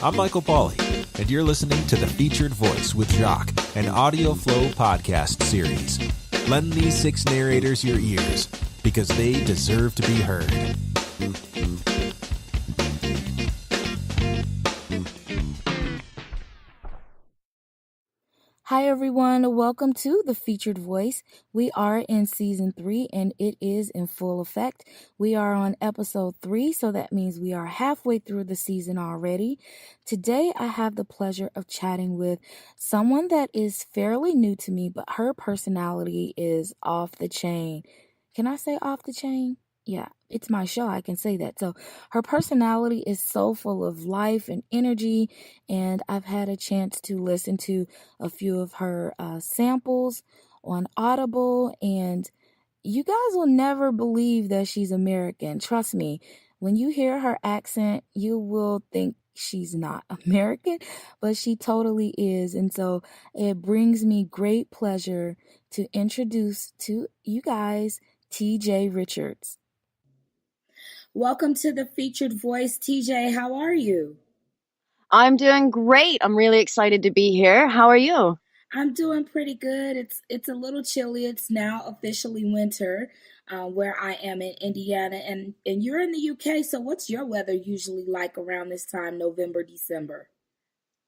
I'm Michael Pauly, and you're listening to The Featured Voice with Jacques, an audio flow podcast series. Lend these 6 narrators your ears, because they deserve to be heard. Hi everyone, welcome to The Featured Voice. We are in season 3 and it is in full effect. We are on episode 3, so that means we are halfway through the season already. Today I have the pleasure of chatting with someone that is fairly new to me, but her personality is off the chain. Can I say off the chain? Yeah, it's my show. I can say that. So her personality is so full of life and energy, and I've had a chance to listen to a few of her samples on Audible, and you guys will never believe that she's American. Trust me, when you hear her accent, you will think she's not American, but she totally is. And so it brings me great pleasure to introduce to you guys TJ Richards. Welcome to The Featured Voice, TJ. How are you? I'm doing great. I'm really excited to be here. How are you? I'm doing pretty good. It's a little chilly. It's now officially winter where I am in Indiana, and you're in the UK. So what's your weather usually like around this time, November, December?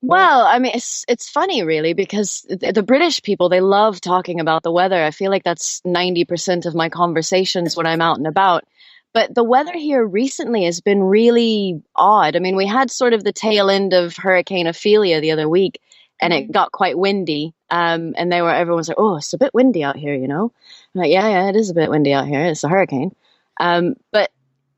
Well, I mean, it's funny really because the British people, they love talking about the weather. I feel like that's 90% of my conversations when I'm out and about. But the weather here recently has been really odd. I mean, we had sort of the tail end of Hurricane Ophelia the other week, and it got quite windy. And everyone's like, "Oh, it's a bit windy out here," you know? I'm like, yeah, it is a bit windy out here. It's a hurricane. But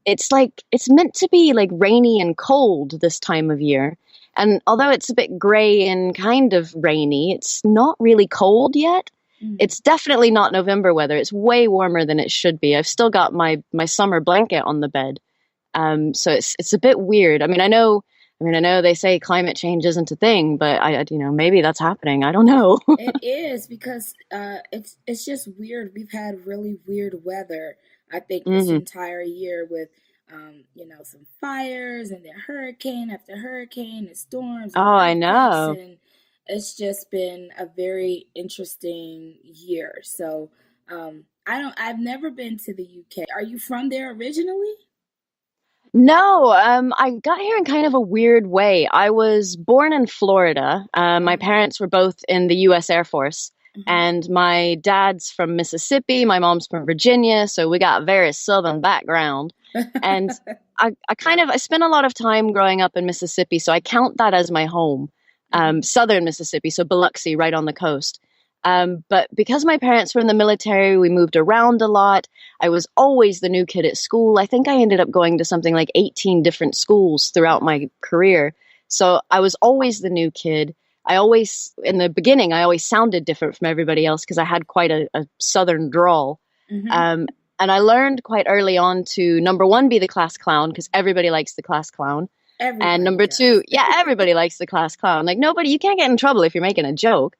it's like it's meant to be like rainy and cold this time of year. And although it's a bit gray and kind of rainy, it's not really cold yet. It's definitely not November weather. It's way warmer than it should be. I've still got my summer blanket on the bed. So it's a bit weird. I know they say climate change isn't a thing, but maybe that's happening. I don't know. It is because it's just weird. We've had really weird weather, I think, this entire year with some fires and then hurricane after hurricane and storms and Oh, I know. and it's just been a very interesting year. So I've never been to the UK. Are you from there originally? No, I got here in kind of a weird way. I was born in Florida. My parents were both in the U.S. Air Force, and my dad's from Mississippi. My mom's from Virginia, so we got a very southern background. And I spent a lot of time growing up in Mississippi, so I count that as my home. Southern Mississippi, so Biloxi, right on the coast. But because my parents were in the military, we moved around a lot. I was always the new kid at school. I think I ended up going to something like 18 different schools throughout my career. So I was always the new kid. In the beginning, I always sounded different from everybody else because I had quite a southern drawl. And I learned quite early on to, number one, be the class clown because everybody likes the class clown. And number two, everybody likes the class clown. Like you can't get in trouble if you're making a joke.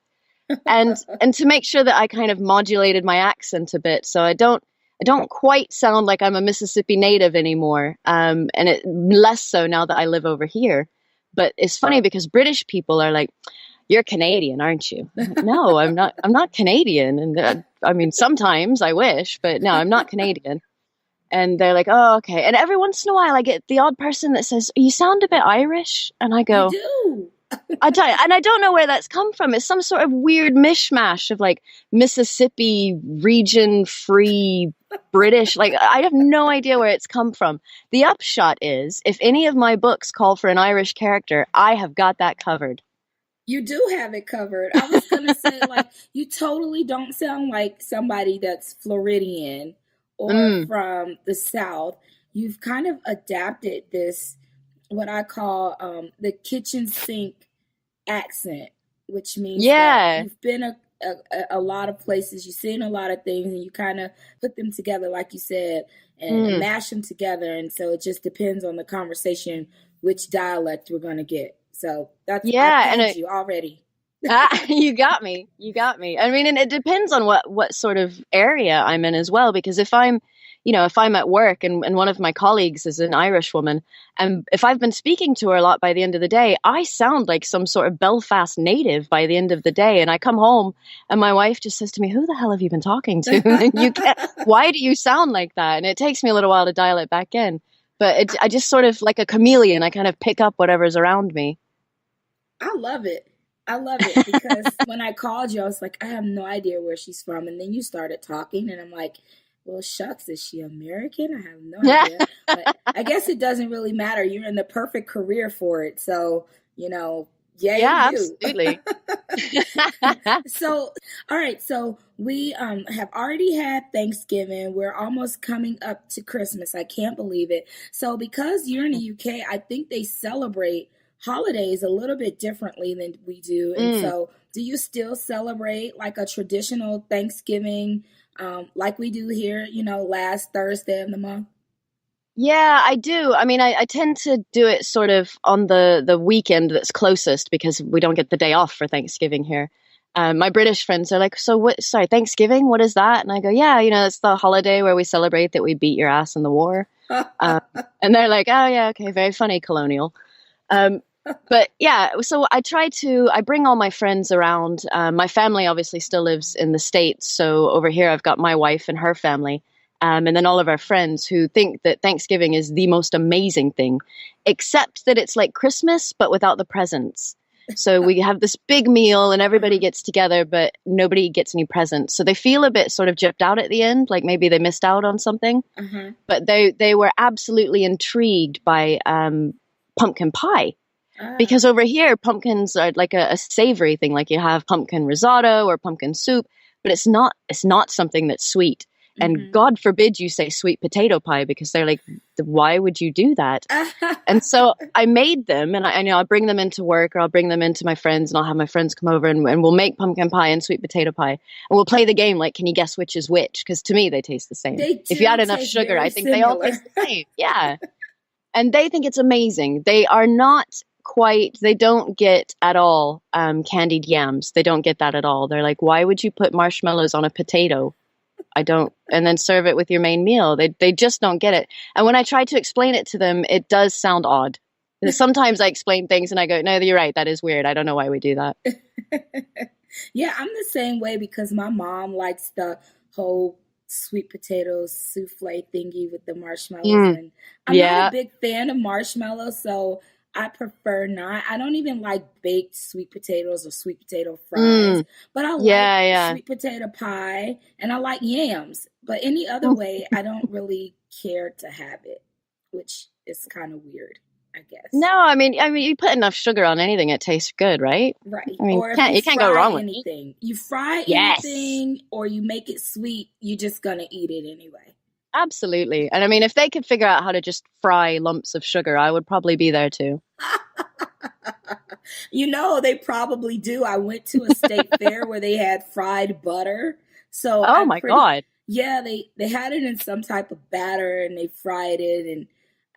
And to make sure that I kind of modulated my accent a bit, so I don't quite sound like I'm a Mississippi native anymore, and it less so now that I live over here. But it's funny because British people are like, "You're Canadian, aren't you?" I'm like, no, I'm not. I'm not Canadian, and sometimes I wish, but no, I'm not Canadian. And they're like, "Oh, okay." And every once in a while, I get the odd person that says, "You sound a bit Irish," and I go, "You do." I don't know where that's come from. It's some sort of weird mishmash of like Mississippi region free British. Like I have no idea where it's come from. The upshot is, if any of my books call for an Irish character, I have got that covered. You do have it covered. I was going to say, you totally don't sound like somebody that's Floridian or from the South. You've kind of adapted this, what I call the kitchen sink accent, which means that you've been a lot of places, you've seen a lot of things, and you kind of put them together, like you said, and mash them together. And so it just depends on the conversation which dialect we're going to get. So that's I paid you already. You got me. You got me. I mean, and it depends on what sort of area I'm in as well, because if I'm at work and one of my colleagues is an Irish woman, and if I've been speaking to her a lot by the end of the day, I sound like some sort of Belfast native by the end of the day. And I come home and my wife just says to me, "Who the hell have you been talking to? Why do you sound like that?" And it takes me a little while to dial it back in. But I just sort of like a chameleon, I kind of pick up whatever's around me. I love it. I love it because when I called you, I was like, I have no idea where she's from. And then you started talking, and I'm like, well, shucks, is she American? I have no idea. But I guess it doesn't really matter. You're in the perfect career for it. So, yay Yeah, you. absolutely. So, all right. So we have already had Thanksgiving. We're almost coming up to Christmas. I can't believe it. So because you're in the UK, I think they celebrate holidays a little bit differently than we do. And so do you still celebrate like a traditional Thanksgiving like we do here, last Thursday of the month? Yeah, I do. I mean, I tend to do it sort of on the weekend that's closest because we don't get the day off for Thanksgiving here. My British friends are like, "So what, sorry, Thanksgiving? What is that?" And I go, "Yeah, it's the holiday where we celebrate that we beat your ass in the war." And they're like, "Oh yeah, okay, very funny, colonial." But yeah, so I bring all my friends around. My family obviously still lives in the States. So over here, I've got my wife and her family. And then all of our friends who think that Thanksgiving is the most amazing thing, except that it's like Christmas, but without the presents. So we have this big meal and everybody gets together, but nobody gets any presents. So they feel a bit sort of gypped out at the end, like maybe they missed out on something. But they were absolutely intrigued by pumpkin pie. Because over here, pumpkins are like a savory thing, like you have pumpkin risotto or pumpkin soup, but it's not something that's sweet. And God forbid you say sweet potato pie, because they're like, why would you do that? And so I made them, and I'll bring them into work, or I'll bring them into my friends, and I'll have my friends come over, and we'll make pumpkin pie and sweet potato pie, and we'll play the game like, can you guess which is which? Because to me, they taste the same. If you add enough sugar, I think they all taste the same. Yeah. And they think it's amazing. They are not they don't get at all candied yams. They don't get that at all. They're like, why would you put marshmallows on a potato? And then serve it with your main meal. They just don't get it. And when I try to explain it to them, it does sound odd. Sometimes I explain things and I go, no, you're right. That is weird. I don't know why we do that. Yeah, I'm the same way because my mom likes the whole sweet potato souffle thingy with the marshmallows. And I'm not a big fan of marshmallows, so I prefer not. I don't even like baked sweet potatoes or sweet potato fries, but I like sweet potato pie and I like yams. But any other way, I don't really care to have it, which is kind of weird, I guess. No, I mean, you put enough sugar on anything, it tastes good, right? Right. I mean, or you can't go wrong with anything. You fry anything or you make it sweet, you're just gonna eat it anyway. Absolutely. And I mean, if they could figure out how to just fry lumps of sugar, I would probably be there too. They probably do. I went to a state fair where they had fried butter. So my God. Yeah, they had it in some type of batter and they fried it.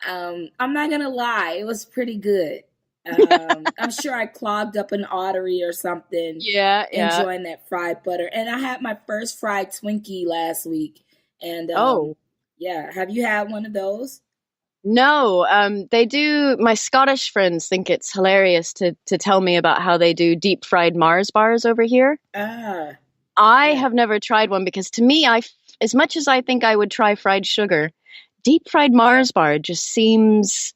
And I'm not going to lie, it was pretty good. I'm sure I clogged up an artery or something. Yeah. Enjoying that fried butter. And I had my first fried Twinkie last week. And yeah. Have you had one of those? No, they do. My Scottish friends think it's hilarious to tell me about how they do deep fried Mars bars over here. I have never tried one because to me, as much as I think I would try fried sugar, deep fried Mars bar just seems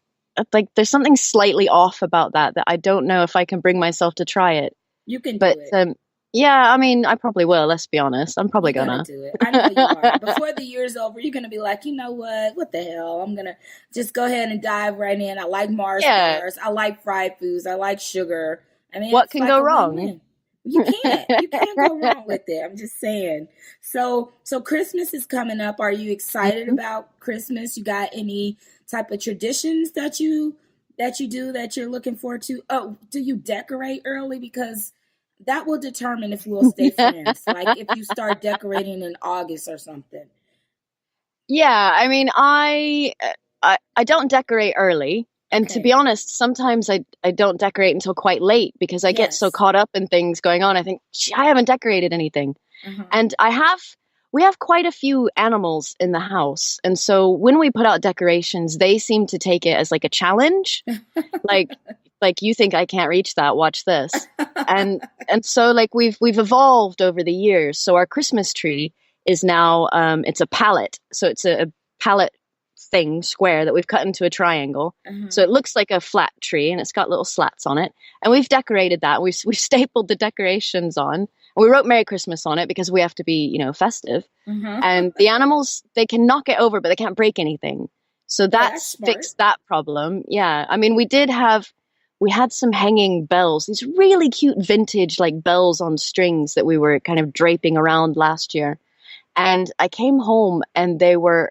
like there's something slightly off about that I don't know if I can bring myself to try it. You can do it. Yeah, I mean, I probably will. Let's be honest. I'm probably gonna do it. I know you are. Before the year's over, you're gonna be like, you know what? What the hell? I'm gonna just go ahead and dive right in. I like Mars bars. I like fried foods. I like sugar. I mean, what can go wrong? You can't. You can't go wrong with it. I'm just saying. So Christmas is coming up. Are you excited about Christmas? You got any type of traditions that you do that you're looking forward to? Oh, do you decorate early? Because that will determine if we'll stay friends. Like if you start decorating in August or something. Yeah, I mean, I don't decorate early. And to be Okay. honest, sometimes I don't decorate until quite late because I get so Yes. caught up in things going on. I think, "Gee, I haven't decorated anything." Uh-huh. And we have quite a few animals in the house. And so when we put out decorations, they seem to take it as like a challenge. Like, you think I can't reach that, watch this. And so like we've evolved over the years. So our Christmas tree is now, it's a pallet. So it's a pallet thing, square, that we've cut into a triangle. So Uh-huh. it looks like a flat tree and it's got little slats on it. And we've decorated that. We've stapled the decorations on. And we wrote Merry Christmas on it because we have to be, festive. Uh-huh. And the animals, they can knock it over, but they can't break anything. So Oh, that's that's smart. fixed that problem. Yeah. I mean, we had some hanging bells, these really cute vintage like bells on strings that we were kind of draping around last year. And I came home and they were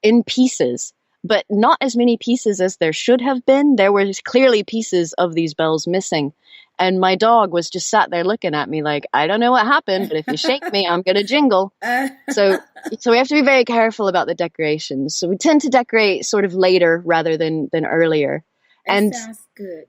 in pieces, but not as many pieces as there should have been. There were clearly pieces of these bells missing. And my dog was just sat there looking at me like, I don't know what happened, but if you shake me, I'm going to jingle. Uh, So, so we have to be very careful about the decorations. So we tend to decorate sort of later rather than earlier. that And sounds good.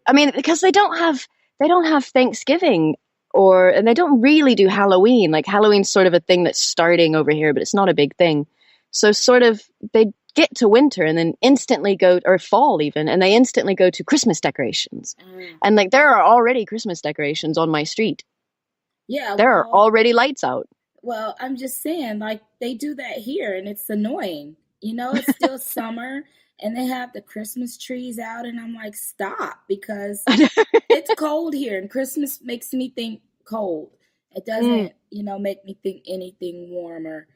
I mean, because they don't have Thanksgiving and they don't really do Halloween. Like Halloween's sort of a thing that's starting over here, but it's not a big thing. So sort of they get to winter and then instantly go, or fall even, and they instantly go to Christmas decorations. Mm. And like there are already Christmas decorations on my street. Yeah, There are well, already lights out. well, I'm just saying, like, they do that here, and it's annoying. It's still summer, and they have the Christmas trees out, and I'm like, stop, because it's cold here, and Christmas makes me think cold. It Mm. doesn't, make me think anything warmer.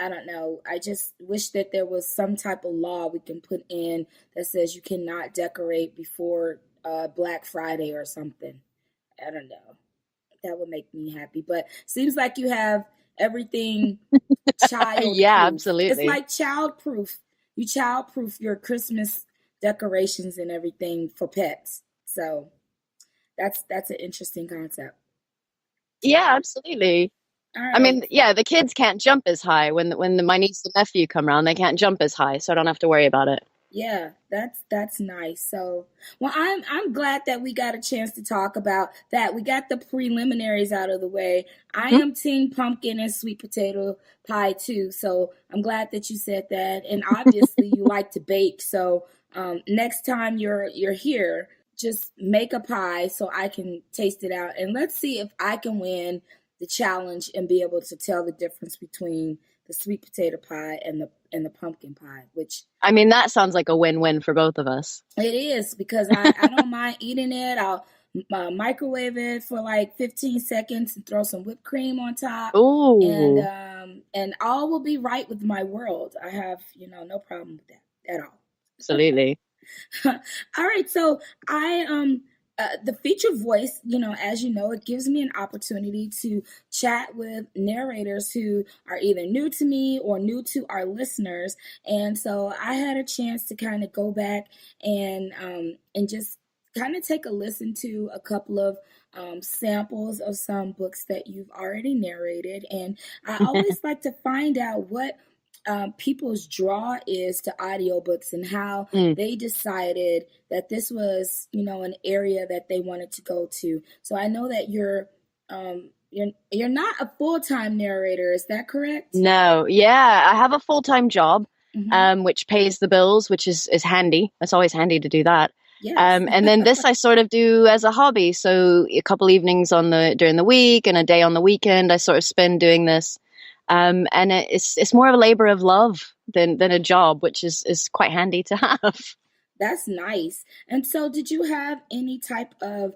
I don't know. I just wish that there was some type of law we can put in that says you cannot decorate before Black Friday or something. I don't know. That would make me happy. But seems like you have everything child Yeah, proof. It's absolutely. like child proof. You child proof your Christmas decorations and everything for pets. So that's an interesting concept. Yeah, absolutely. All I right. mean, yeah, the kids can't jump as high when my niece and nephew come around. They can't jump as high, so I don't have to worry about it. Yeah, that's nice. So, well, I'm glad that we got a chance to talk about that. We got the preliminaries out of the way. I Hmm? am team pumpkin and sweet potato pie too. So I'm glad that you said that. And obviously, you like to bake. So next time you're here, just make a pie so I can taste it out, and let's see if I can win the challenge and be able to tell the difference between the sweet potato pie and the pumpkin pie, which I mean, that sounds like a win-win for both of us. it is, because I don't mind eating it. I'll microwave it for like 15 seconds and throw some whipped cream on top, Ooh, and all will be right with my world. I have no problem with that at all. absolutely. All right, so I the featured voice, as you know, it gives me an opportunity to chat with narrators who are either new to me or new to our listeners, and so I had a chance to kind of go back and just kind of take a listen to a couple of samples of some books that you've already narrated, and I always like to find out what people's draw is to audiobooks and how Mm. they decided that this was, an area that they wanted to go to. So I know that you're not a full-time narrator, is that correct? No, yeah, I have a full-time job, Mm-hmm. which pays the bills, which is handy. It's always handy to do that. Yes. And then this I sort of do as a hobby. So a couple evenings during the week and a day on the weekend, I sort of spend doing this. And it's more of a labor of love than a job, which is quite handy to have. That's nice. And so did you have any type of,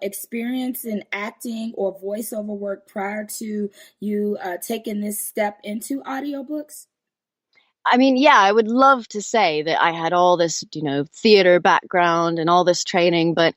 experience in acting or voiceover work prior to you taking this step into audiobooks? I mean, yeah, I would love to say that I had all this, theater background and all this training, but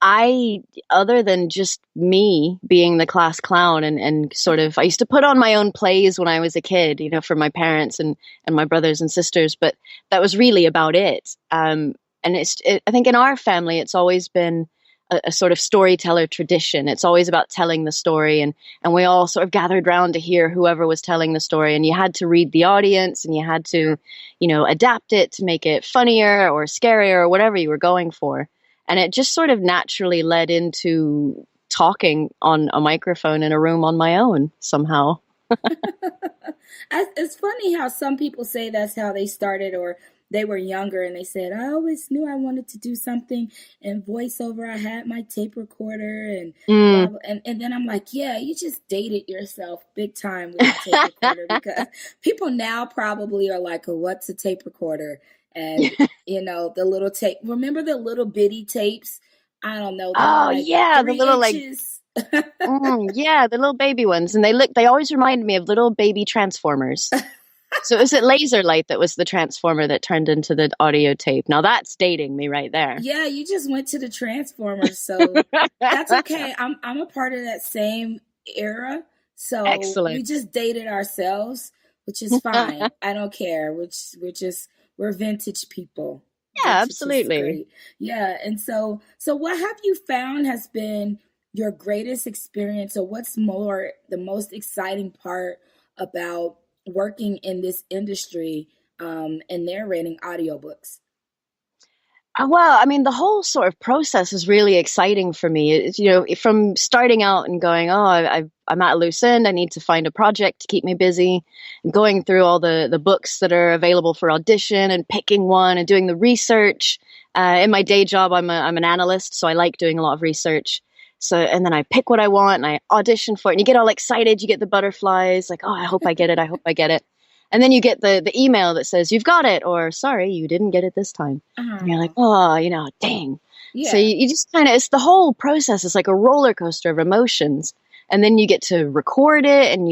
other than just me being the class clown and sort of, I used to put on my own plays when I was a kid, for my parents and my brothers and sisters, but that was really about it. And I think in our family, it's always been a sort of storyteller tradition. It's always about telling the story, and we all sort of gathered round to hear whoever was telling the story, and you had to read the audience, and you had to, adapt it to make it funnier or scarier or whatever you were going for. And it just sort of naturally led into talking on a microphone in a room on my own somehow. It's funny how some people say that's how they started, or they were younger and they said, I always knew I wanted to do something in voiceover. I had my tape recorder and blah, blah. And then I'm like, yeah, you just dated yourself big time with a tape recorder, because people now probably are like, oh, what's a tape recorder? And, the little tape. Remember the little bitty tapes? I don't know. They were like yeah, the 3 little inches. yeah, the little baby ones, and they always remind me of little baby transformers. So is it laser light that was the transformer that turned into the audio tape? Now that's dating me right there. Yeah, you just went to the Transformers, so that's okay. I'm a part of that same era, so Excellent. we just dated ourselves, which is fine. I don't care. We're vintage people. Yeah, Vintage is absolutely. great. Yeah, and so what have you found has been your greatest experience, or what's the most exciting part about working in this industry, and narrating audiobooks? Well, I mean, the whole sort of process is really exciting for me. It's, from starting out and going, I'm at a loose end. I need to find a project to keep me busy, and going through all the books that are available for audition and picking one and doing the research. In my day job, I'm an analyst, so I like doing a lot of research. So, and then I pick what I want and I audition for it, and you get all excited. You get the butterflies, like, oh, I hope I get it. I hope I get it. And then you get the email that says, you've got it, or sorry, you didn't get it this time. And you're like, oh, dang. Yeah. So you just kind of, it's the whole process. It's like a roller coaster of emotions. And then you get to record it, and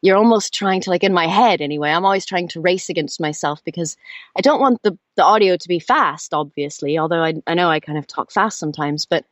you're almost trying to, like, in my head anyway, I'm always trying to race against myself, because I don't want the audio to be fast, obviously, although I know I kind of talk fast sometimes, but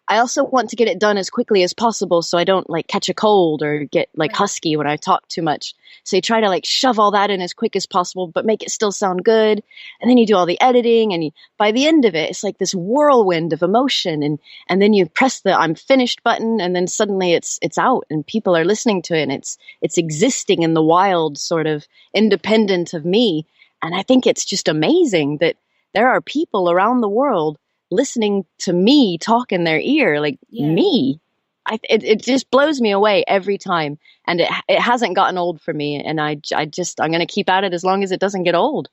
I also want to get it done as quickly as possible so I don't like catch a cold or get like husky when I talk too much. So you try to like shove all that in as quick as possible, but make it still sound good. And then you do all the editing, and by the end of it, it's like this whirlwind of emotion. And then you press the I'm finished button, and then suddenly it's out and people are listening to it, and it's existing in the wild, sort of independent of me. And I think it's just amazing that there are people around the world listening to me talk in their ear, like me. It just blows me away every time, and it hasn't gotten old for me, and I'm going to keep at it as long as it doesn't get old.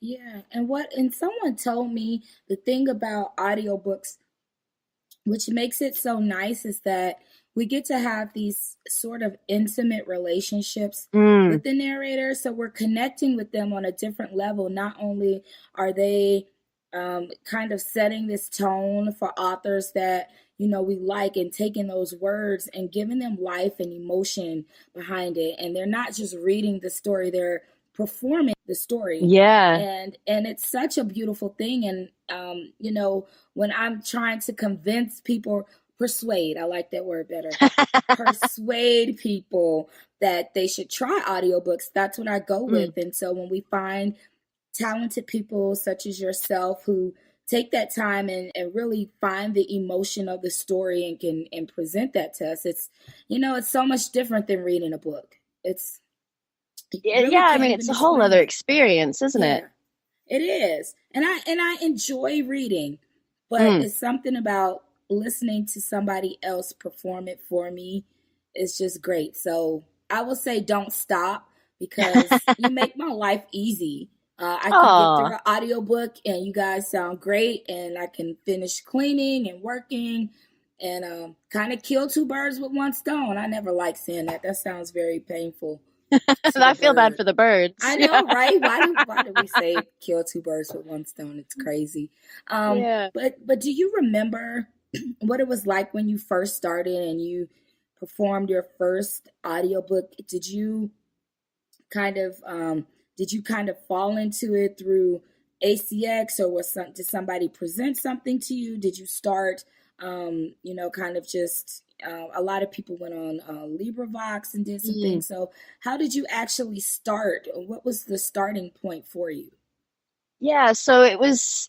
Yeah, and someone told me the thing about audiobooks, which makes it so nice, is that we get to have these sort of intimate relationships with the narrator, so we're connecting with them on a different level. Not only are they kind of setting this tone for authors that we like, and taking those words and giving them life and emotion behind it, and they're not just reading the story, they're performing the story. And it's such a beautiful thing. And when I'm trying to convince people, persuade, I like that word better, persuade people that they should try audiobooks, that's what I go with. And so when we find talented people such as yourself who take that time and really find the emotion of the story and present that to us, it's it's so much different than reading a book. It's I mean, it's a whole other experience, isn't it? It is. And I enjoy reading, but it's something about listening to somebody else perform it for me. It's just great. So I will say don't stop, because you make my life easy. I can get through an audiobook and you guys sound great, and I can finish cleaning and working and kind of kill two birds with one stone. I never like saying that. That sounds very painful. I feel bad for the birds. I know, right? Why do we say kill two birds with one stone? It's crazy. But do you remember what it was like when you first started and you performed your first audiobook? Did you kind of fall into it through ACX, or did somebody present something to you? Did you start, kind of just, a lot of people went on LibriVox and did some things. So how did you actually start? What was the starting point for you? Yeah, so it was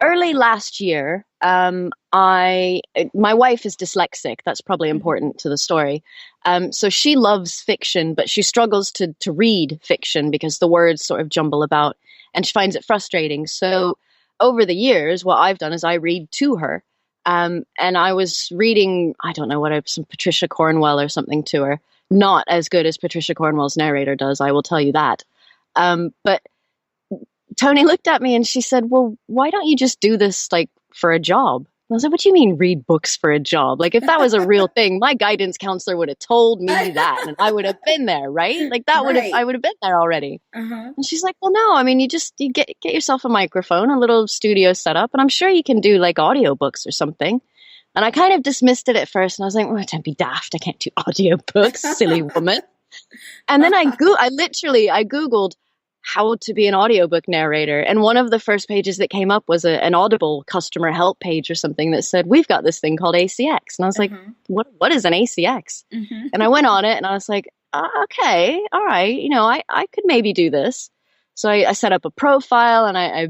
early last year, my wife is dyslexic. That's probably important to the story. So she loves fiction, but she struggles to read fiction because the words sort of jumble about, and she finds it frustrating. So over the years, what I've done is I read to her. And I was reading, I don't know what, some Patricia Cornwell or something to her. Not as good as Patricia Cornwell's narrator does, I will tell you that. But Tony looked at me and she said, well, why don't you just do this like for a job? I was like, what do you mean read books for a job? Like if that was a real thing, my guidance counselor would have told me that and I would have been there, right? Like that I would have been there already. And she's like, well, no, I mean, you get yourself a microphone, a little studio set up, and I'm sure you can do like audiobooks or something. And I kind of dismissed it at first and I was like, oh, don't be daft. I can't do audiobooks, silly woman. And then I Googled how to be an audiobook narrator. And one of the first pages that came up was an Audible customer help page or something that said, we've got this thing called ACX. And I was like, what is an ACX? And I went on it and I was like, okay, all right. You know, I could maybe do this. So I set up a profile and I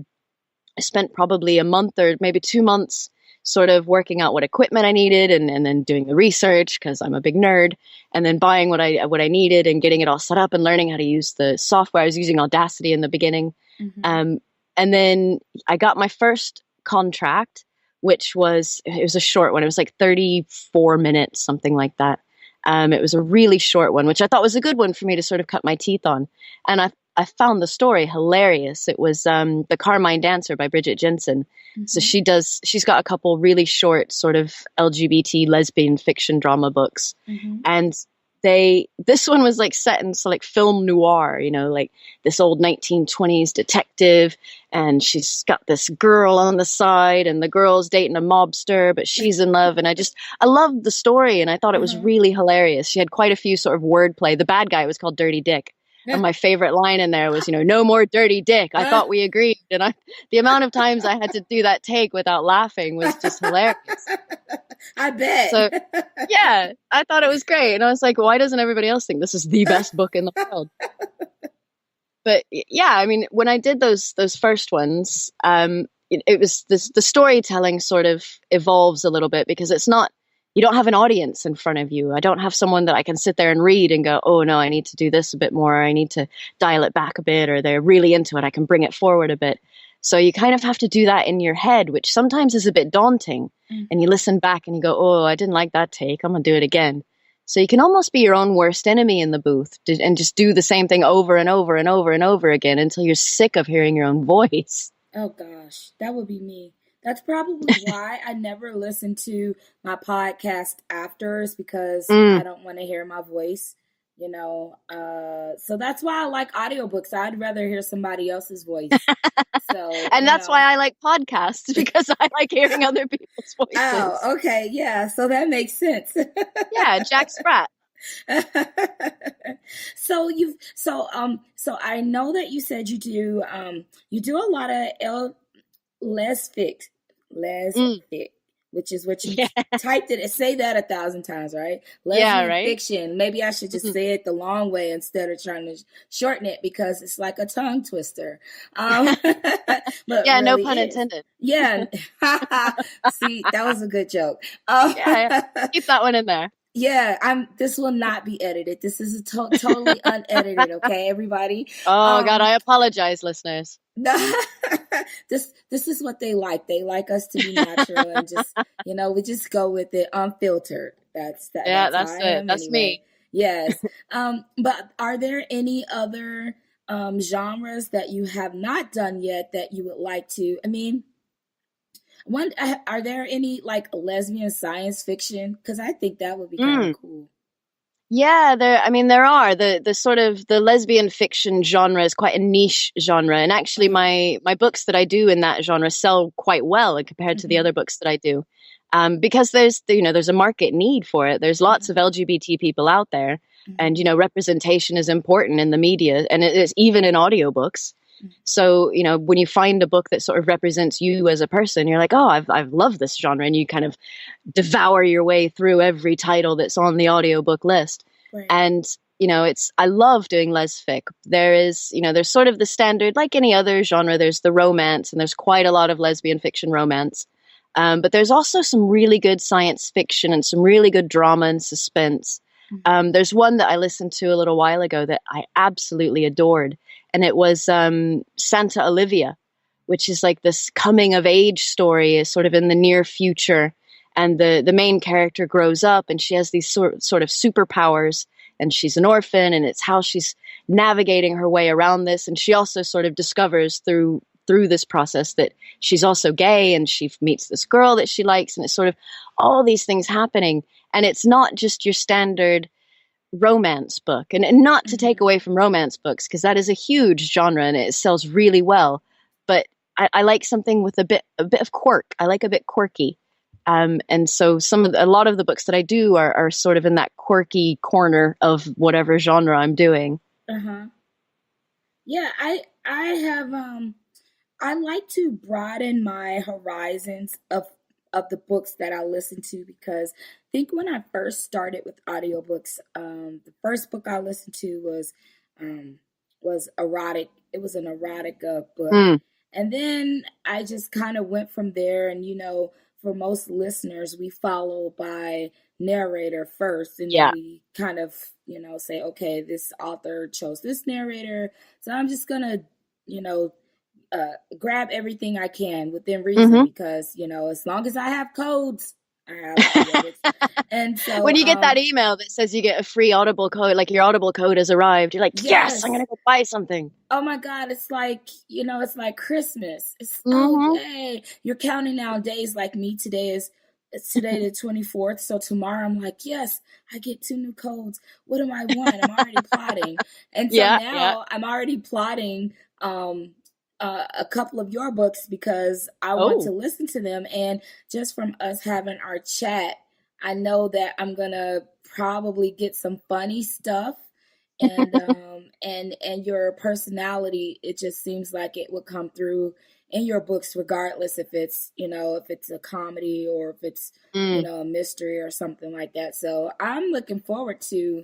spent probably a month or maybe 2 months sort of working out what equipment I needed and then doing the research because I'm a big nerd, and then buying what I needed and getting it all set up and learning how to use the software. I was using Audacity in the beginning. And then I got my first contract, which was a short one. It was like 34 minutes, something like that. It was a really short one, which I thought was a good one for me to sort of cut my teeth on. And I found the story hilarious. It was The Carmine Dancer by Bridget Jensen. So she's got a couple really short sort of LGBT lesbian fiction drama books. And this one was like set in like film noir, you know, like this old 1920s detective, and she's got this girl on the side and the girl's dating a mobster, but she's in love. And I loved the story and I thought it was really hilarious. She had quite a few sort of wordplay. The bad guy was called Dirty Dick. And my favorite line in there was, you know, no more dirty dick. I thought we agreed. And the amount of times I had to do that take without laughing was just hilarious. I bet. So, yeah, I thought it was great. And I was like, why doesn't everybody else think this is the best book in the world? But yeah, I mean, when I did those first ones, it was the storytelling sort of evolves a little bit because you don't have an audience in front of you. I don't have someone that I can sit there and read and go, oh no, I need to do this a bit more. I need to dial it back a bit, or they're really into it. I can bring it forward a bit. So you kind of have to do that in your head, which sometimes is a bit daunting. And you listen back and you go, oh, I didn't like that take. I'm going to do it again. So you can almost be your own worst enemy in the booth and just do the same thing over and over and over and over again until you're sick of hearing your own voice. Oh gosh, that would be me. That's probably why I never listen to my podcast afters, because I don't want to hear my voice, you know. So that's why I like audiobooks. I'd rather hear somebody else's voice. So, and that's why I like podcasts, because I like hearing other people's voices. Oh, okay. Yeah. So that makes sense. Yeah, Jack Sprat. So I know that you said you do a lot of lesfic, which is what you typed it. Say that 1,000 times, right? Lesbian fiction. Maybe I should just say it the long way instead of trying to shorten it, because it's like a tongue twister. But yeah, really no pun intended. Yeah. See, that was a good joke. Keep that one in there. Yeah, this will not be edited. This is totally unedited, okay, everybody? Oh, God, I apologize, listeners. This is what they like. They like us to be natural and just, you know, we just go with it unfiltered. That's it. That's anyway. Me. Yes. But are there any other genres that you have not done yet that you would like to? I mean, are there any like lesbian science fiction? Because I think that would be kind of cool. Yeah, there are. The sort of the lesbian fiction genre is quite a niche genre, and actually my books that I do in that genre sell quite well compared to the other books that I do, because there's a market need for it. There's lots of LGBT people out there, and you know, representation is important in the media, and it is even in audiobooks. So, you know, when you find a book that sort of represents you as a person, you're like, oh, I've loved this genre. And you kind of devour your way through every title that's on the audiobook list. Right. And I love doing lesfic. There is, there's sort of the standard, like any other genre, there's the romance, and there's quite a lot of lesbian fiction romance. But there's also some really good science fiction and some really good drama and suspense. There's one that I listened to a little while ago that I absolutely adored, and it was Santa Olivia, which is like this coming of age story, is sort of in the near future. And the main character grows up and she has these sort of superpowers, and she's an orphan, and it's how she's navigating her way around this. And she also sort of discovers through this process that she's also gay, and she meets this girl that she likes, and it's sort of all these things happening. And it's not just your standard romance book, and not to take away from romance books, because that is a huge genre and it sells really well. But I like something with a bit of quirk. I like a bit quirky. And so a lot of the books that I do are sort of in that quirky corner of whatever genre I'm doing. Yeah, I have I like to broaden my horizons of the books that I listen to, because I think when I first started with audiobooks, the first book I listened to was erotic. It was an erotic book. And then I just kind of went from there. And, for most listeners, we follow by narrator first. And then we kind of, say, okay, this author chose this narrator, so I'm just going to, grab everything I can within reason, because, as long as I have codes, I have audiobooks. And so when you get that email that says you get a free Audible code, like your Audible code has arrived, you're like, yes, I'm going to go buy something. Oh my God. It's like, it's like Christmas. It's okay. You're counting down days. Like me, it's today the 24th. So tomorrow I'm like, yes, I get 2 new codes. What do I want? I'm already plotting. And so now I'm already plotting, a couple of your books, because I want to listen to them. And just from us having our chat, I know that I'm gonna probably get some funny stuff, and and your personality, it just seems like it would come through in your books, regardless if it's if it's a comedy or if it's a mystery or something like that. So I'm looking forward to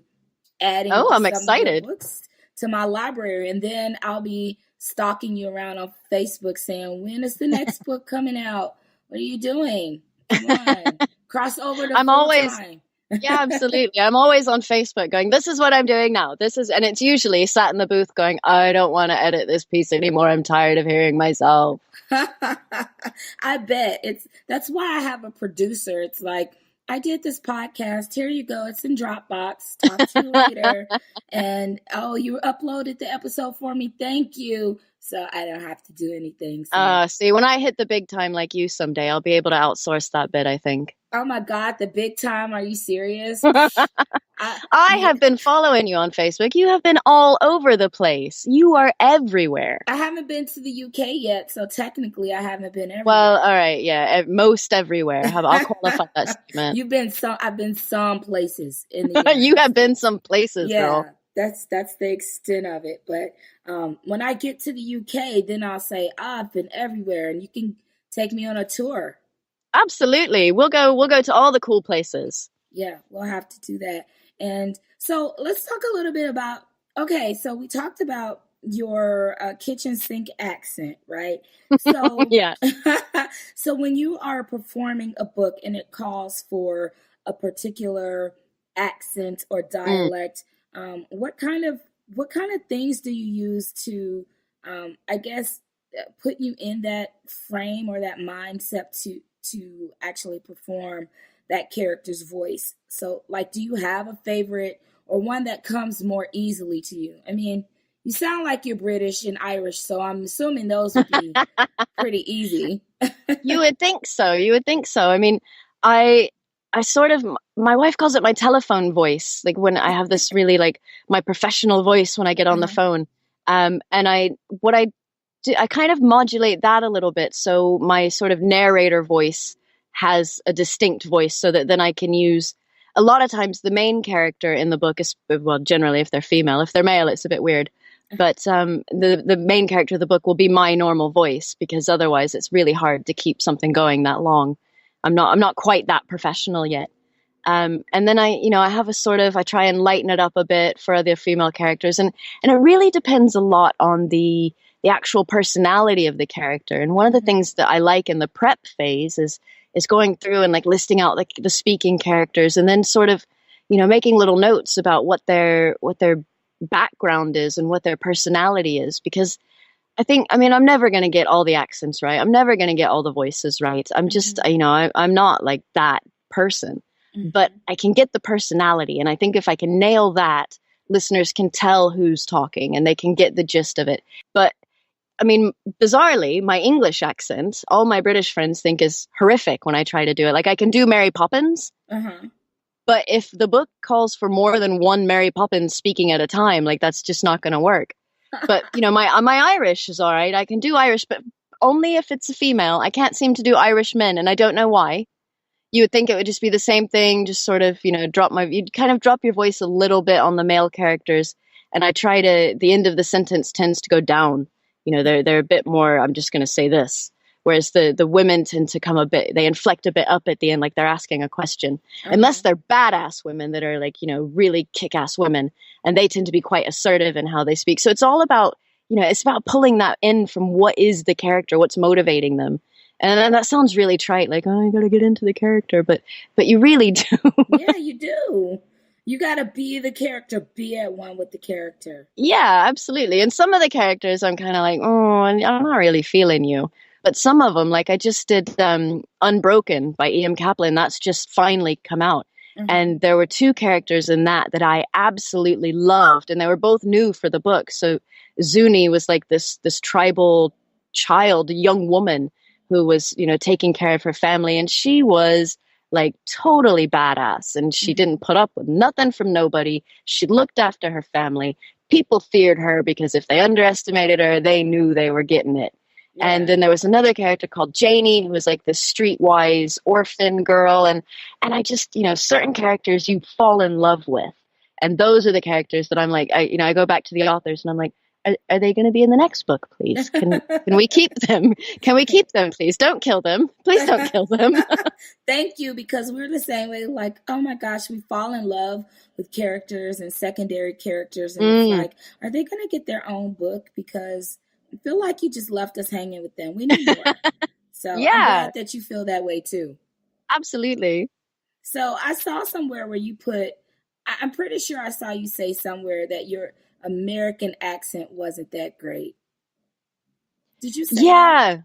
adding I'm excited. Books to my library, and then I'll be stalking you around on Facebook saying, when is the next book coming out? What are you doing? Come on, cross over to time. Yeah, absolutely. I'm always on Facebook going, this is what I'm doing now. And it's usually sat in the booth going, I don't want to edit this piece anymore. I'm tired of hearing myself. I bet. That's why I have a producer. It's like, I did this podcast. Here you go. It's in Dropbox. Talk to you later. And, you uploaded the episode for me. Thank you. So I don't have to do anything. So. See, when I hit the big time like you someday, I'll be able to outsource that bit, I think. Oh my God, the big time. Are you serious? I have been following you on Facebook. You have been all over the place. You are everywhere. I haven't been to the UK yet, so technically I haven't been everywhere. Well, all right, yeah, most everywhere. I'll qualify that statement. I've been some places in the US. You have been some places, girl. That's the extent of it. But when I get to the UK, then I'll say, I've been everywhere, and you can take me on a tour. Absolutely. We'll go to all the cool places. Yeah, we'll have to do that. And so let's talk a little bit about, so we talked about your kitchen sink accent, right? So yeah. So when you are performing a book and it calls for a particular accent or dialect, what kind of things do you use to, I guess, put you in that frame or that mindset to actually perform that character's voice? So, like, do you have a favorite or one that comes more easily to you? I mean, you sound like you're British and Irish, so I'm assuming those would be pretty easy. You would think so. I mean, I sort of, my wife calls it my telephone voice. Like when I have this really like my professional voice when I get on the phone. And I kind of modulate that a little bit. So my sort of narrator voice has a distinct voice, so that then I can use, a lot of times the main character in the book is, well, generally if they're female. If they're male, it's a bit weird. But the main character of the book will be my normal voice, because otherwise it's really hard to keep something going that long. I'm not quite that professional yet. And then I have I try and lighten it up a bit for other female characters. And it really depends a lot on the actual personality of the character. And one of the things that I like in the prep phase is going through and like listing out like the speaking characters, and then sort of, making little notes about what their background is and what their personality is. Because I'm never going to get all the accents right. I'm never going to get all the voices right. I'm just, I'm not like that person, but I can get the personality. And I think if I can nail that, listeners can tell who's talking and they can get the gist of it. But bizarrely, my English accent, all my British friends think is horrific when I try to do it. Like I can do Mary Poppins, but if the book calls for more than one Mary Poppins speaking at a time, like that's just not going to work. But, my Irish is all right. I can do Irish, but only if it's a female. I can't seem to do Irish men, and I don't know why. You would think it would just be the same thing, just sort of, you'd kind of drop your voice a little bit on the male characters. And the end of the sentence tends to go down. They're a bit more, I'm just going to say this. Whereas the women tend to they inflect a bit up at the end, like they're asking a question. Unless they're badass women that are like, really kick-ass women. And they tend to be quite assertive in how they speak. So it's all about, it's about pulling that in from what is the character, what's motivating them. And that sounds really trite, like, oh, you got to get into the character. But you really do. Yeah, you do. You got to be the character, be at one with the character. Yeah, absolutely. And some of the characters I'm kind of like, oh, I'm not really feeling you. But some of them, like I just did Unbroken by E.M. Kaplan. That's just finally come out. And there were two characters in that I absolutely loved. And they were both new for the book. So Zuni was like this tribal child, young woman who was, taking care of her family. And she was like totally badass. And she didn't put up with nothing from nobody. She looked after her family. People feared her because if they underestimated her, they knew they were getting it. Yeah. And then there was another character called Janie, who was like this streetwise orphan girl. And I just, certain characters you fall in love with. And those are the characters that I'm like, I go back to the authors and I'm like, are they going to be in the next book, please? Can we keep them? Can we keep them, please? Don't kill them. Please don't kill them. Thank you, because we're the same way. Like, oh my gosh, we fall in love with characters and secondary characters. And it's like, are they going to get their own book? Because I feel like you just left us hanging with them. We need more. So yeah. I'm glad that you feel that way too. Absolutely. So I saw somewhere where you put, I'm pretty sure I saw you say somewhere that your American accent wasn't that great. Did you say that?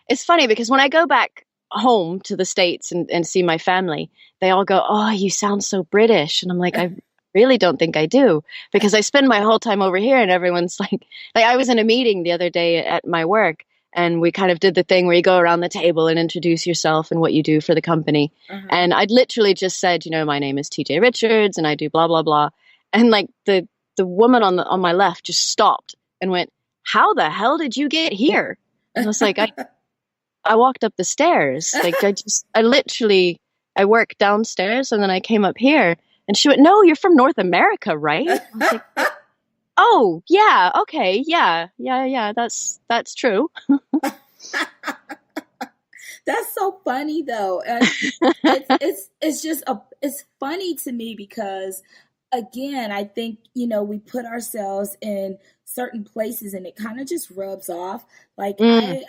It's funny because when I go back home to the States and see my family, they all go, oh, you sound so British. And I'm like, I really don't think I do, because I spend my whole time over here and everyone's like I was in a meeting the other day at my work, and we kind of did the thing where you go around the table and introduce yourself and what you do for the company. And I'd literally just said, my name is TJ Richards and I do blah, blah, blah. And like the woman on my left just stopped and went, how the hell did you get here? And I was like, I walked up the stairs. Like I work downstairs and then I came up here. And she went, no, you're from North America, right? I was like, oh, yeah, okay, yeah, that's true. That's so funny, though. It's funny to me because, again, I think, we put ourselves in certain places and it kind of just rubs off. Like I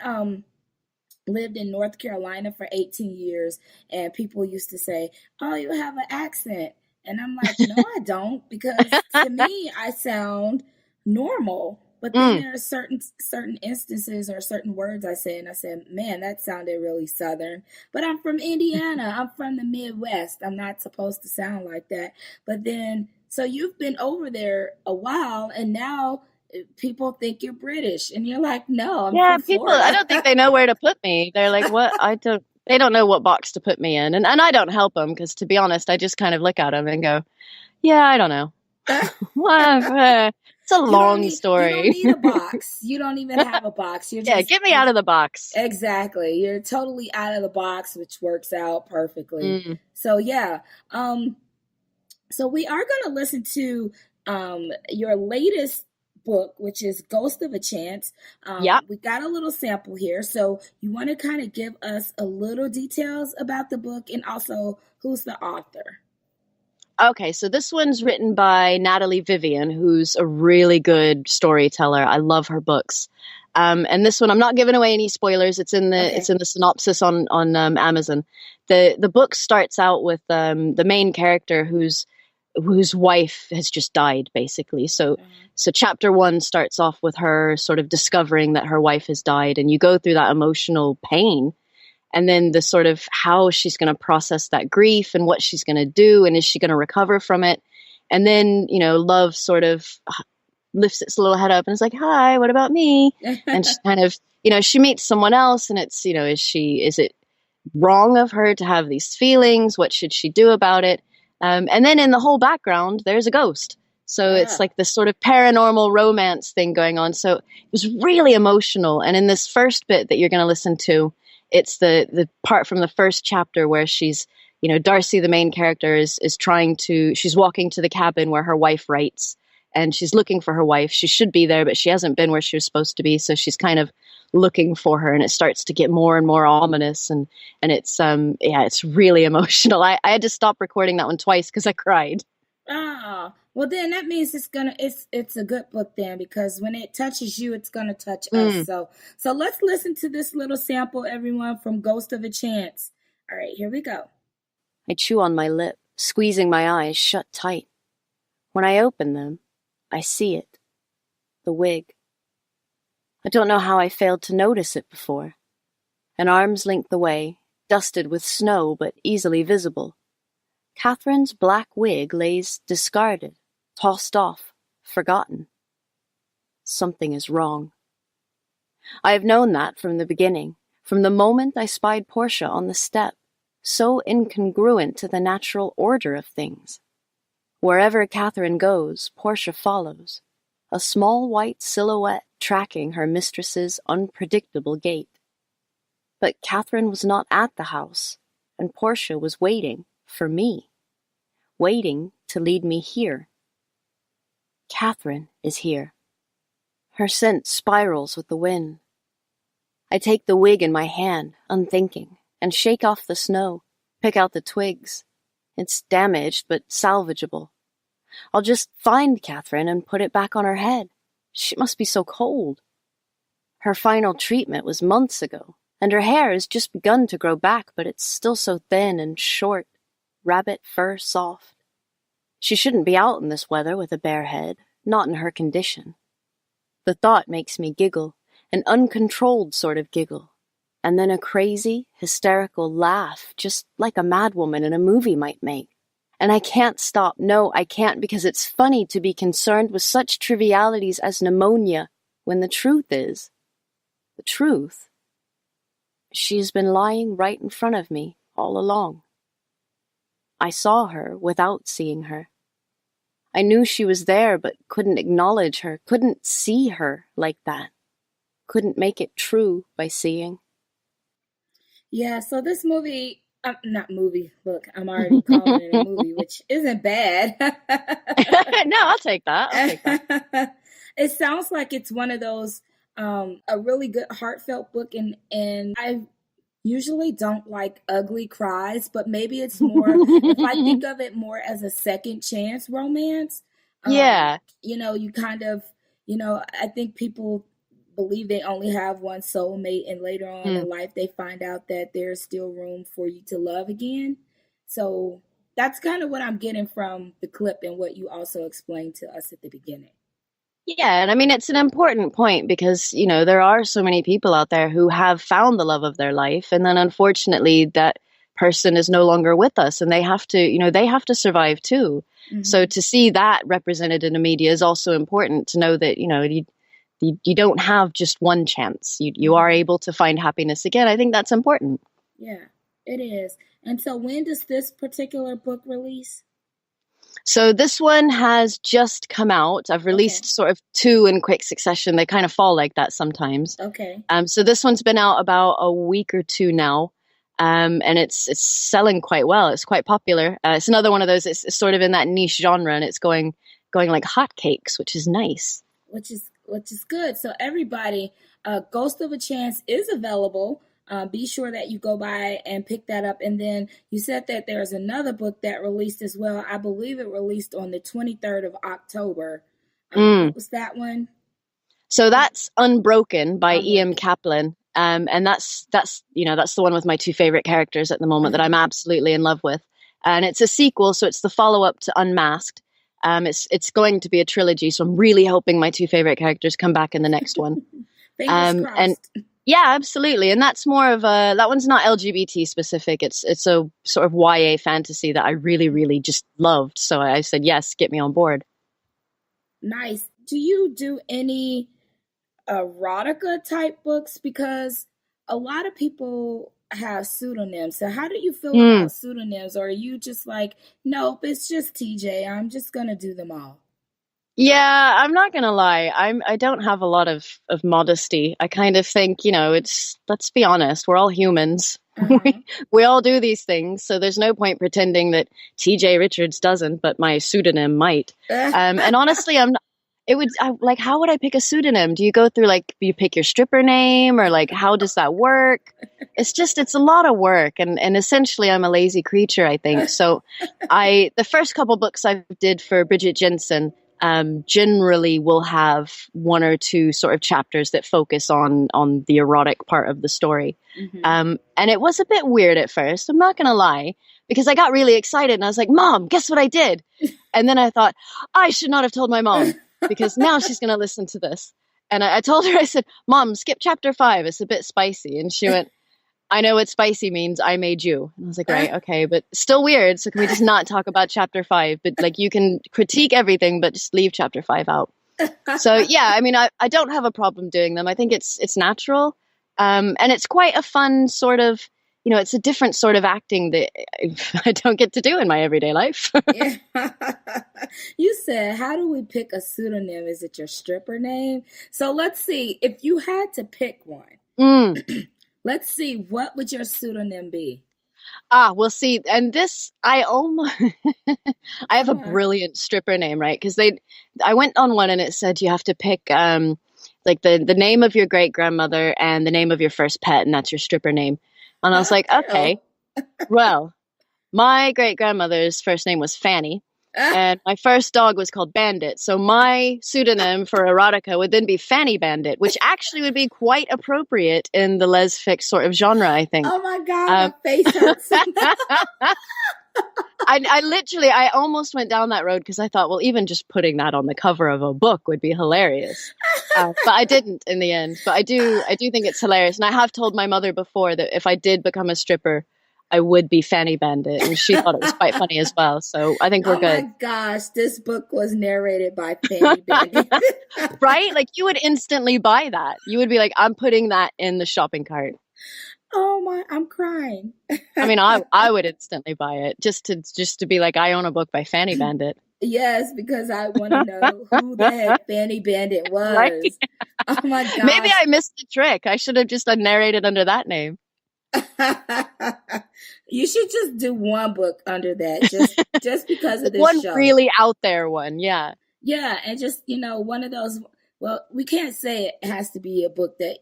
lived in North Carolina for 18 years and people used to say, oh, you have an accent. And I'm like, no, I don't, because to me, I sound normal. But then there are certain instances or certain words I say, and I said, man, that sounded really Southern. But I'm from Indiana. I'm from the Midwest. I'm not supposed to sound like that. But then, so you've been over there a while, and now people think you're British. And you're like, no, I'm from Florida. I don't think they know where to put me. They're like, what? They don't know what box to put me in. And I don't help them because, to be honest, I just kind of look at them and go, yeah, I don't know. It's a long story. You don't need a box. You don't even have a box. You're just, get me out of the box. Exactly. You're totally out of the box, which works out perfectly. So, yeah. So we are going to listen to your latest book, which is Ghost of a Chance. Yeah. We got a little sample here. So you want to kind of give us a little details about the book and also who's the author? Okay, so this one's written by Natalie Vivian, who's a really good storyteller. I love her books. And this one, I'm not giving away any spoilers. It's in the synopsis on Amazon. The book starts out with the main character whose wife has just died, basically. So chapter 1 starts off with her sort of discovering that her wife has died, and you go through that emotional pain. And then the sort of how she's going to process that grief and what she's going to do, and is she going to recover from it? And then, love sort of lifts its little head up and is like, hi, what about me? And she kind of, she meets someone else, and it's, is it wrong of her to have these feelings? What should she do about it? And then in the whole background, there's a ghost. So it's like this sort of paranormal romance thing going on. So it was really emotional. And in this first bit that you're going to listen to, it's the part from the first chapter where she's, Darcy, the main character, is she's walking to the cabin where her wife writes, and she's looking for her wife. She should be there, but she hasn't been where she was supposed to be. So she's kind of looking for her, and it starts to get more and more ominous. And it's, it's really emotional. I had to stop recording that one twice because I cried. Oh, well then that means it's a good book then, because when it touches you, it's gonna touch us. So let's listen to this little sample, everyone, from Ghost of a Chance. All right, here we go. I chew on my lip, squeezing my eyes shut tight. When I open them, I see it. The wig. I don't know how I failed to notice it before. An arm's length away, dusted with snow but easily visible. Catherine's black wig lays discarded, tossed off, forgotten. Something is wrong. I have known that from the beginning, from the moment I spied Portia on the step, so incongruent to the natural order of things. Wherever Catherine goes, Portia follows, a small white silhouette tracking her mistress's unpredictable gait. But Catherine was not at the house, and Portia was waiting for me, waiting to lead me here. Catherine is here. Her scent spirals with the wind. I take the wig in my hand, unthinking, and shake off the snow, pick out the twigs. It's damaged, but salvageable. I'll just find Catherine and put it back on her head. She must be so cold. Her final treatment was months ago, and her hair has just begun to grow back, but it's still so thin and short, rabbit fur soft. She shouldn't be out in this weather with a bare head, not in her condition. The thought makes me giggle, an uncontrolled sort of giggle, and then a crazy, hysterical laugh, just like a madwoman in a movie might make. And I can't stop. No, I can't, because it's funny to be concerned with such trivialities as pneumonia, when the truth is, she's been lying right in front of me all along. I saw her without seeing her. I knew she was there, but couldn't acknowledge her, couldn't see her like that, couldn't make it true by seeing. Yeah, so this movie, not movie, look, I'm already calling it a movie, which isn't bad. No, I'll take that. It sounds like it's one of those, a really good heartfelt book, and I usually don't like ugly cries, but maybe it's more, if I think of it more as a second chance romance. Yeah. You kind of, I think people believe they only have one soulmate, and later on in life they find out that there's still room for you to love again. So that's kind of what I'm getting from the clip and what you also explained to us at the beginning. Yeah, and I mean, it's an important point because, there are so many people out there who have found the love of their life, and then unfortunately that person is no longer with us, and they have to survive too. Mm-hmm. So to see that represented in the media is also important, to know that, you don't have just one chance. You are able to find happiness again. I think that's important. Yeah, it is. And so when does this particular book release? So this one has just come out. I've released sort of 2 in quick succession. They kind of fall like that sometimes. Okay. So this one's been out about a week or 2 now. And it's selling quite well. It's quite popular. It's another one of those, it's sort of in that niche genre, and it's going like hotcakes, which is nice. which is good. So everybody, Ghost of a Chance is available. Be sure that you go by and pick that up. And then you said that there's another book that released as well. I believe it released on the 23rd of October. What was that one? So that's Unbroken by E.M. Kaplan. And that's the one with my two favorite characters at the moment that I'm absolutely in love with. And it's a sequel, so it's the follow-up to Unmasked. It's going to be a trilogy, so I'm really hoping my two favorite characters come back in the next one. Fingers crossed. And yeah, absolutely. And that's more of that one's not LGBT specific. It's a sort of YA fantasy that I really, really just loved. So I said, yes, get me on board. Nice. Do you do any erotica type books? Because a lot of people have pseudonyms. So how do you feel about pseudonyms? Or are you just like, nope, it's just TJ, I'm just gonna do them all? Yeah, I'm not gonna lie. I don't have a lot of modesty. I kind of think, let's be honest, we're all humans. We all do these things, so there's no point pretending that TJ Richards doesn't, but my pseudonym might. And honestly, how would I pick a pseudonym? Do you go through you pick your stripper name, or how does that work? It's a lot of work, and essentially I'm a lazy creature, I think. So the first couple books I did for Bridget Jensen generally will have one or two sort of chapters that focus on the erotic part of the story. And it was a bit weird at first, I'm not gonna lie, because I got really excited and I was like, Mom, guess what I did? And then I thought, I should not have told my mom, because now she's gonna listen to this. And I told her, I said, Mom, skip chapter 5, it's a bit spicy. And she went, I know what spicy means, I made you. And I was like, right, okay, but still weird, so can we just not talk about chapter 5? But you can critique everything, but just leave chapter 5 out. So yeah, I mean, I don't have a problem doing them. I think it's natural. And it's quite a fun sort of, it's a different sort of acting that I don't get to do in my everyday life. You said, how do we pick a pseudonym? Is it your stripper name? So let's see, if you had to pick one, let's see, what would your pseudonym be? We'll see. And this, I have a brilliant stripper name, right? Because I went on one and it said you have to pick the name of your great grandmother and the name of your first pet, and that's your stripper name. And I was like, okay, well, my great grandmother's first name was Fanny, and my first dog was called Bandit. So my pseudonym for erotica would then be Fanny Bandit, which actually would be quite appropriate in the lesfic sort of genre, I think. Oh my God, my face hurts. I almost went down that road because I thought, well, even just putting that on the cover of a book would be hilarious. But I didn't in the end. But I do think it's hilarious. And I have told my mother before that if I did become a stripper, I would be Fanny Bandit. And she thought it was quite funny as well. So I think we're good. Oh my gosh, this book was narrated by Fanny Bandit. Right? You would instantly buy that. You would be like, I'm putting that in the shopping cart. Oh my, I'm crying. I mean, I would instantly buy it just to be like, I own a book by Fanny Bandit. Yes, because I want to know who the heck Fanny Bandit was. Right? Oh my God. Maybe I missed the trick. I should have just narrated under that name. You should just do one book under that, just because of this one show. Really out there one, yeah. Yeah, and just, one of those, well, we can't say it has to be a book that,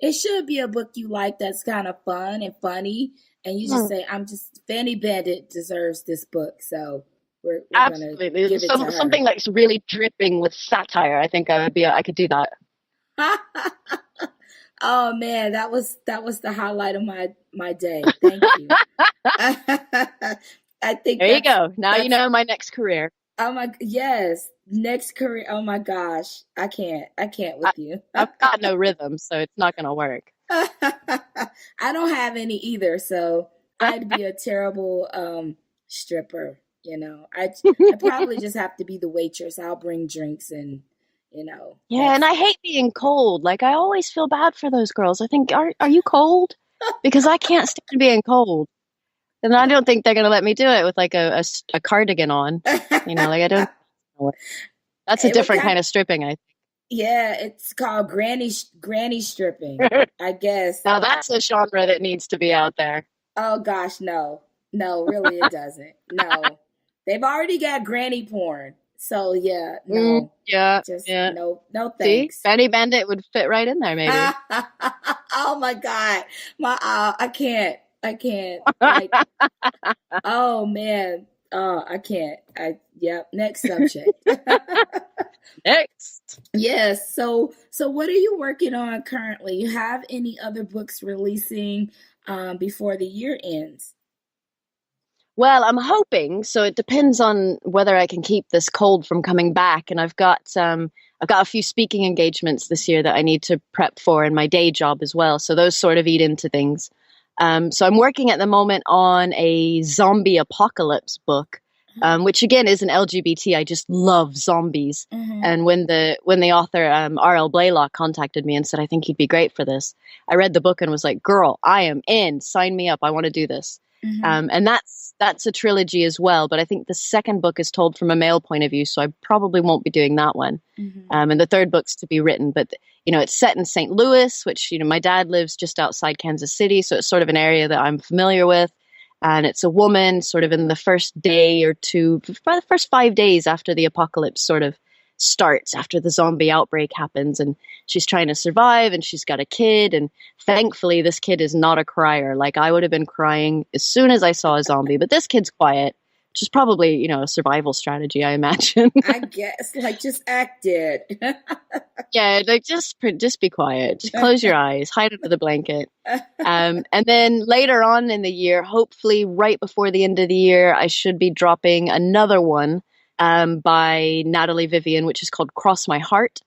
it should be a book you like that's kind of fun and funny, and you just say, Fanny Bandit deserves this book, so we're absolutely gonna give it to her. Something that's really dripping with satire. I think I could do that. Oh man, that was the highlight of my day. Thank you. I think there you go. Now you know my next career. Oh my, yes, next career. Oh my gosh, I can't with you. I've got no rhythm, so it's not gonna work. I don't have any either, so I'd be a terrible stripper. I probably just have to be the waitress. I'll bring drinks and. Yeah, and I hate being cold. I always feel bad for those girls. I think, are you cold? Because I can't stand being cold. And I don't think they're going to let me do it with a cardigan on. I don't. That's a different kind of stripping, I think. Yeah, it's called granny stripping, I guess. Now that's a genre that needs to be out there. Oh gosh, no, really it doesn't. No, they've already got granny porn. So yeah, Mm, no, yeah, just yeah. no, no See, thanks. Benny Bandit would fit right in there, maybe. Oh my God, I can't. Like, oh man, I can't. Yep. Next subject. Next. Yes. So what are you working on currently? You have any other books releasing before the year ends? Well, I'm hoping, so it depends on whether I can keep this cold from coming back. And I've got a few speaking engagements this year that I need to prep for in my day job as well. So those sort of eat into things. So I'm working at the moment on a zombie apocalypse book, which again isn't LGBT. I just love zombies. Mm-hmm. And when the author R.L. Blaylock contacted me and said I think you'd be great for this, I read the book and was like, "Girl, I am in. Sign me up. I want to do this." Mm-hmm. And that's a trilogy as well. But I think the second book is told from a male point of view, so I probably won't be doing that one. Mm-hmm. And the third book's to be written. But it's set in St. Louis, which my dad lives just outside Kansas City, so it's sort of an area that I'm familiar with. And it's a woman, sort of in the first day or two, by the first 5 days after the apocalypse sort of starts, after the zombie outbreak happens, and she's trying to survive, and she's got a kid, and thankfully this kid is not a crier. Like, I would have been crying as soon as I saw a zombie, but this kid's quiet, which is probably a survival strategy, I imagine. I guess, like, just act dead. Yeah, like, just be quiet, just close your eyes, hide under the blanket. And then later on in the year, hopefully right before the end of the year, I should be dropping another one by Natalie Vivian, which is called Cross My Heart.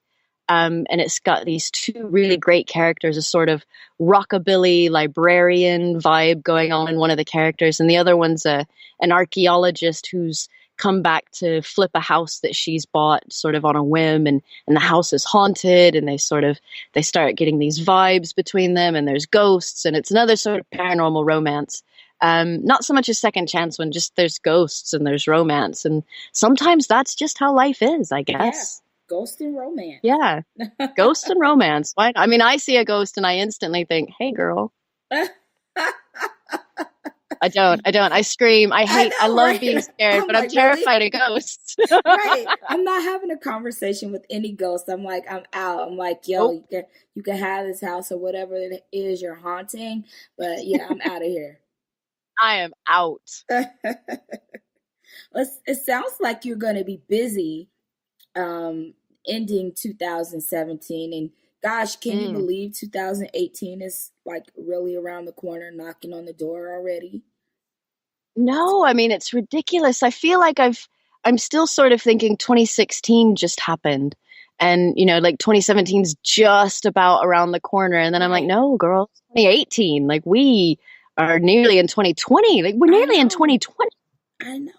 And it's got these two really great characters, a sort of rockabilly librarian vibe going on in one of the characters, and the other one's an archaeologist who's come back to flip a house that she's bought sort of on a whim, and the house is haunted, and they start getting these vibes between them, and there's ghosts, and it's another sort of paranormal romance. Not so much a second chance one, just there's ghosts and there's romance, and sometimes that's just how life is, I Yeah, guess. ghost and romance. Yeah, ghost and romance. Why? I mean, I see a ghost and I instantly think, "Hey, girl." I don't. I scream. I I know, love being right? scared, I'm but I'm like, really? terrified of ghosts. Right. I'm not having a conversation with any ghost. I'm like, I'm out. I'm like, yo, Nope. you can have this house or whatever it is you're haunting, but yeah, I'm out of here. I am out. It sounds like you're going to be busy um, ending 2017. And gosh, can you Mm. believe 2018 is like really around the corner, knocking on the door already? No, I mean, it's ridiculous. I feel like I'm still sort of thinking 2016 just happened. And, like 2017's just about around the corner. And then I'm like, Right. no, girl, it's 2018. Like, we are nearly in 2020. Like, we're I nearly in know. 2020. I know.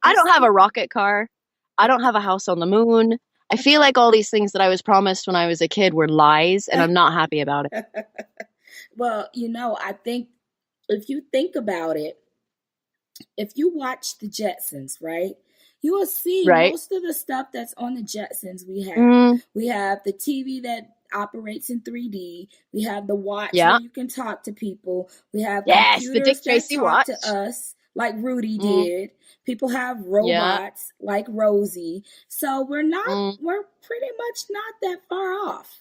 I It's don't have a scary. rocket car. I don't have a house on the moon. I feel like all these things that I was promised when I was a kid were lies, and I'm not happy about it. Well, I think if you think about it, if you watch the Jetsons, right, you will see Right? most of the stuff that's on the Jetsons we have. Mm, We have the TV that operates in 3D. We have the watch where yeah. you can talk to people. We have Yes, the computers Dick that Tracy talk to watch. us, like Rudy Mm, did. People have yeah. robots like Rosie. So Mm. we're pretty much not that far off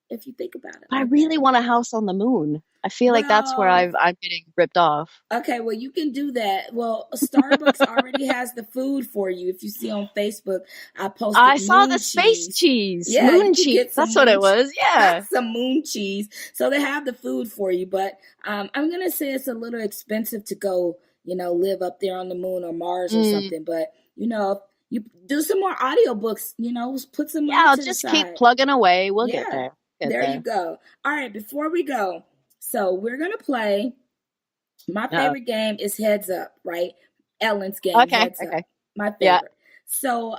if you think about it But I like that. really want a house on the moon. I feel like that's where Well, I'm getting ripped off. okay, well, you can do that. Well, Starbucks already has the food for you. If you see on Facebook, I posted I saw moon the space cheese. cheese, Yeah, you moon can cheese. get some That's what it was. Yeah. some moon cheese. So they have the food for you, but I'm gonna say it's a little expensive to go, live up there on the moon or Mars or Mm, something. But you do some more audiobooks. Put some yeah, money I'll to the just keep side. plugging away. We'll get Yeah, there. Get there you there. go. All right, before we go, so we're gonna play. My Uh-oh. favorite game is Heads Up, right? Ellen's game, Okay. Heads Up. Okay. My Yeah. favorite. So,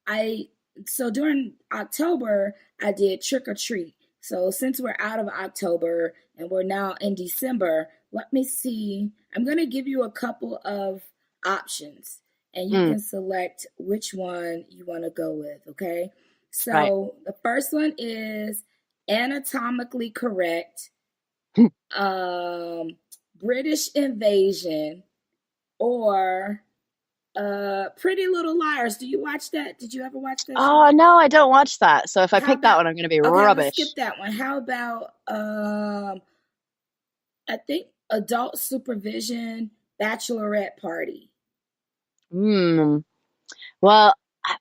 I so during October I did Trick or Treat. So since we're out of October and we're now in December, let me see. I'm gonna give you a couple of options, and you Mm, can select which one you want to go with. Okay. right. So the first one is anatomically correct, um, British invasion, or Pretty Little Liars. Do you watch that? Did you ever watch that show? Oh, no, I don't watch that. So if I How pick that about one, I'm going to be okay? rubbish. Let's skip that one. How about I think Adult Supervision Bachelorette Party. Well,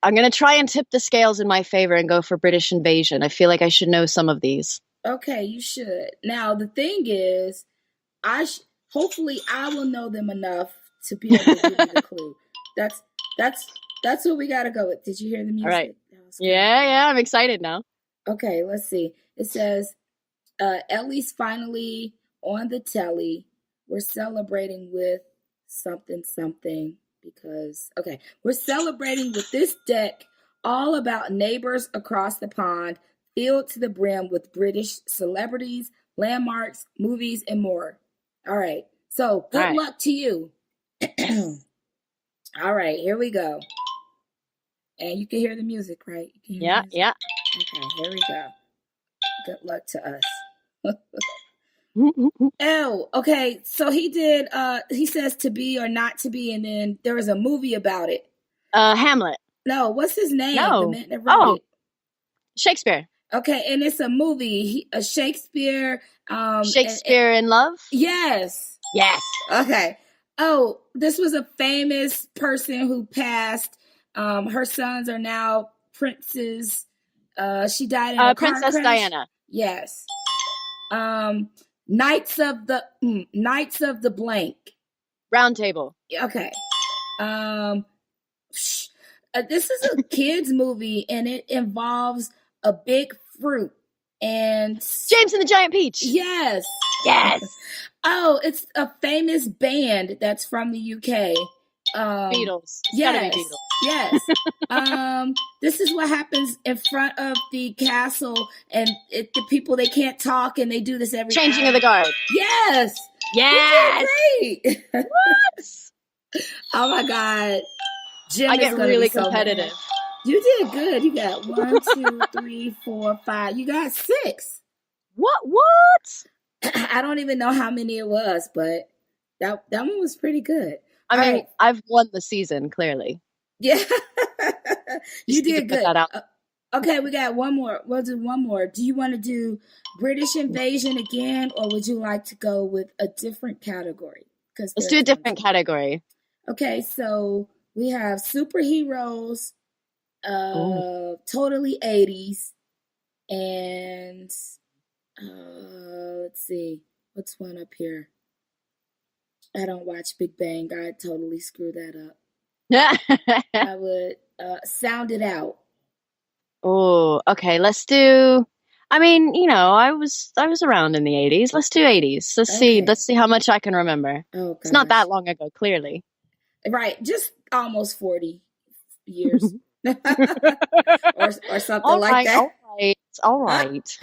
I'm going to try and tip the scales in my favor and go for British Invasion. I feel like I should know some of these. Okay, you should. Now the thing is, hopefully I will know them enough to be able to give you the clue. That's what we got to go with. Did you hear the music? All right. Yeah, I'm excited now. Okay, let's see. It says, Ellie's finally on the telly. We're celebrating with something because, okay, we're celebrating with this deck all about neighbors across the pond, filled to the brim with British celebrities, landmarks, movies, and more. All right, so good luck to you. All right, here we go. And you can hear the music, right? You can hear the music? Yeah. Okay, here we go. Good luck to us. Oh, okay. So he did, he says To Be or Not to Be, and then there was a movie about it. Hamlet. No, what's his name? No. The man that wrote it. Shakespeare. Okay, and it's a movie. Shakespeare. Shakespeare in Love? Yes. Yes. Okay. Oh, this was a famous person who passed. Her sons are now princes. She died in a Princess car crash. Diana. Yes. Knights of the Blank. Round Table. Okay. This is a kids movie, and it involves a big fruit and James and the Giant Peach. Yes. Oh, it's a famous band that's from the UK. Beatles. Yes. Yes. This is what happens in front of the castle, and the people, they can't talk, and they do this every Changing time. of the Guard. Yes. Yes. You did great. What? Oh my God. Jim I get really so competitive. mad. You did good. You got 1, 2, 3, 4, 5. You got 6. What? I don't even know how many it was, but that one was pretty good. I mean, I've won the season, clearly. Yeah. You Just did good. Put that out. Okay, we got one more. We'll do one more. Do you want to do British Invasion again, or would you like to go with a different category? Let's do a different category. Okay, so we have superheroes, totally 80s, and let's see, what's one up here? I don't watch Big Bang. I totally screw that up. I would Sound It Out. Oh, okay. Let's do. I mean, I was around in the 80s. Let's do 80s. Let's see how much I can remember. Oh, it's not that long ago, clearly. Right, just almost 40 years. or something like that. All right.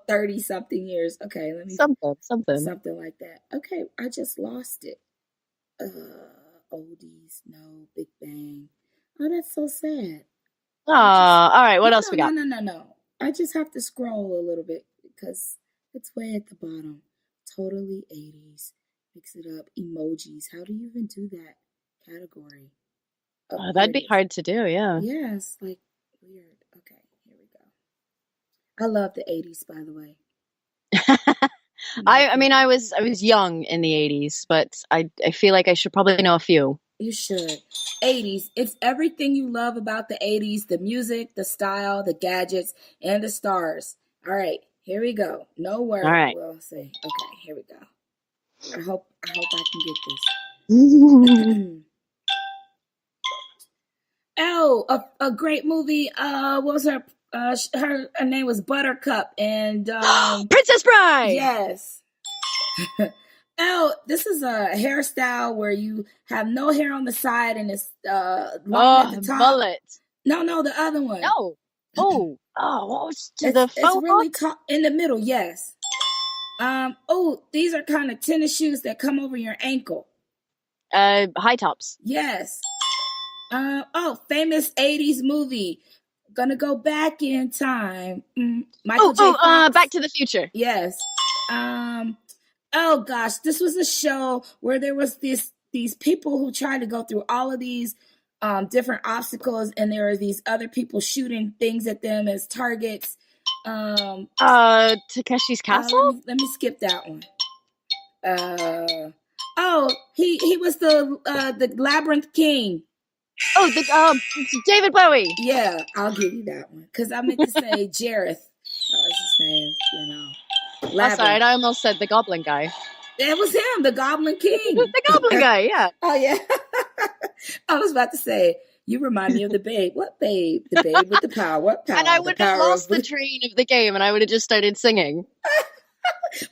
30 something years. Okay, let me something like that. Okay, I just lost it. Oldies, no, Big Bang. Oh, that's so sad. Oh, all right. What else we got? No. I just have to scroll a little bit because it's way at the bottom. Totally 80s. Mix it up. Emojis. How do you even do that category? That'd be hard to do, yeah. Yes, like weird. Okay, here we go. I love the 80s, by the way. I mean, I was young in the 80s, but I feel like I should probably know a few. You should. 80s. It's everything you love about the 80s. The music, the style, the gadgets, and the stars. All right, here we go. No worries. All right. We'll see. Okay, here we go. I hope I can get this. Oh, a great movie. What was her? Her name was Buttercup, and Princess Bride. Yes. Oh, this is a hairstyle where you have no hair on the side and it's long at the top. Mullet. No, the other one. No. What was it's really tall in the middle. Yes. These are kind of tennis shoes that come over your ankle. High tops. Yes. Famous 80s movie. Gonna go back in time. Michael J. Fox. Back to the Future. Yes. Oh gosh, this was a show where there was this these people who try to go through all of these different obstacles, and there are these other people shooting things at them as targets. Takeshi's Castle? Let me skip that one. He was the Labyrinth King. Oh, David Bowie. Yeah, I'll give you that one because I meant to say Jareth. That's his name, you know. That's all right. I almost said the Goblin guy. It was him, the Goblin King. The Goblin guy, yeah. Oh, yeah. I was about to say, you remind me of the babe. What babe? The babe with the power. What power? And I would have lost the train of the game and I would have just started singing.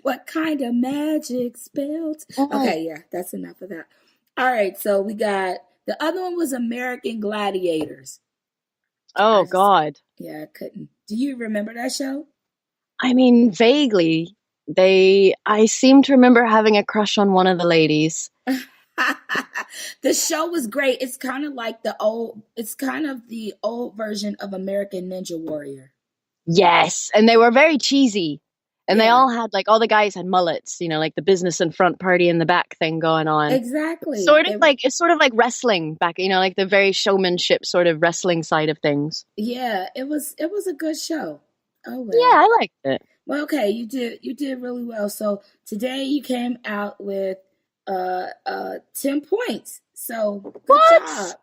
What kind of magic spells? Okay, yeah, that's enough of that. All right, so we got, the other one was American Gladiators. Oh, God. Yeah, I couldn't. Do you remember that show? I mean, vaguely. I seem to remember having a crush on one of the ladies. The show was great. It's kind of like the old version of American Ninja Warrior. Yes, and they were very cheesy. And they all had, like, all the guys had mullets, you know, like the business and front party in the back thing going on. Exactly. It's sort of like wrestling back, you know, like the very showmanship sort of wrestling side of things. Yeah, it was a good show. Oh well. Yeah, I liked it. Well, okay, you did really well. So today you came out with 10 points. So good job.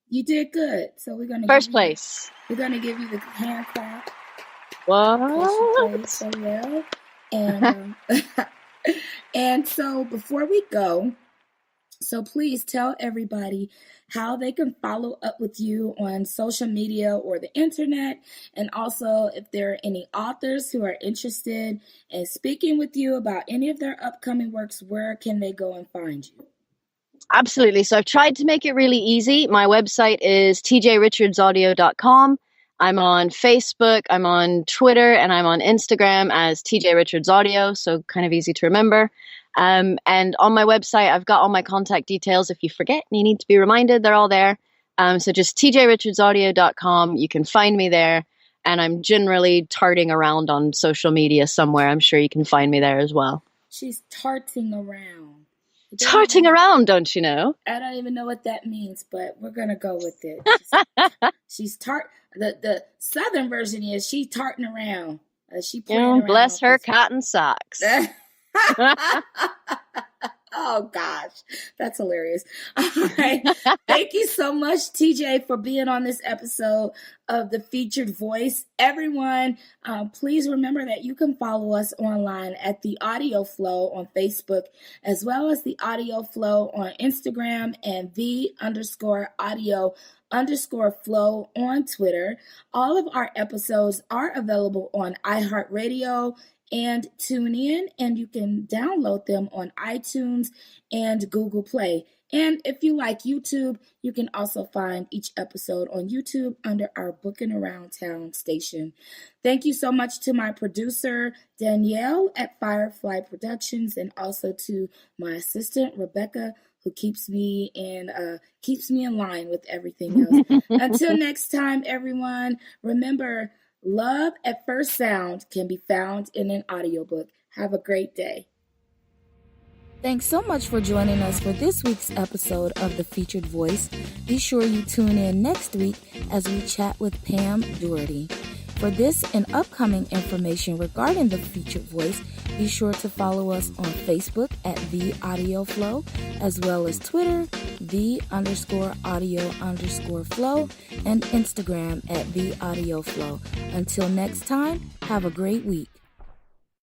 You did good. So we're gonna first place. We're gonna give you the hand clap. What? You played so well. And and so before we go, so please tell everybody how they can follow up with you on social media or the internet, and also if there are any authors who are interested in speaking with you about any of their upcoming works, where can they go and find you? Absolutely. So I've tried to make it really easy. My website is tjrichardsaudio.com. I'm on Facebook, I'm on Twitter, and I'm on Instagram as TJ Richards Audio, so kind of easy to remember. And on my website, I've got all my contact details. If you forget and you need to be reminded, they're all there. So just tjrichardsaudio.com. You can find me there, and I'm generally tarting around on social media somewhere. I'm sure you can find me there as well. She's tarting around. Tarting around, don't you know? I don't even know what that means, but we're going to go with it. She's The southern version is she tarting around. She playing around. Bless her cotton socks. Oh gosh, that's hilarious. All right. Thank you so much, TJ, for being on this episode of The Featured Voice. Everyone, please remember that you can follow us online at The Audio Flow on Facebook, as well as The Audio Flow on Instagram and the_audio_flow on Twitter. All of our episodes are available on iHeartRadio and TuneIn, and you can download them on iTunes and Google Play. And if you like YouTube, you can also find each episode on YouTube under our Booking Around Town station. Thank you so much to my producer, Danielle at Firefly Productions, and also to my assistant, Rebecca, who keeps me in line with everything else. Until next time, everyone, remember, love at first sound can be found in an audiobook. Have a great day. Thanks so much for joining us for this week's episode of The Featured Voice. Be sure you tune in next week as we chat with Pam Doherty. For this and upcoming information regarding The Featured Voice, be sure to follow us on Facebook at The Audio Flow, as well as Twitter, The_audio_flow, and Instagram at The Audio Flow. Until next time, have a great week.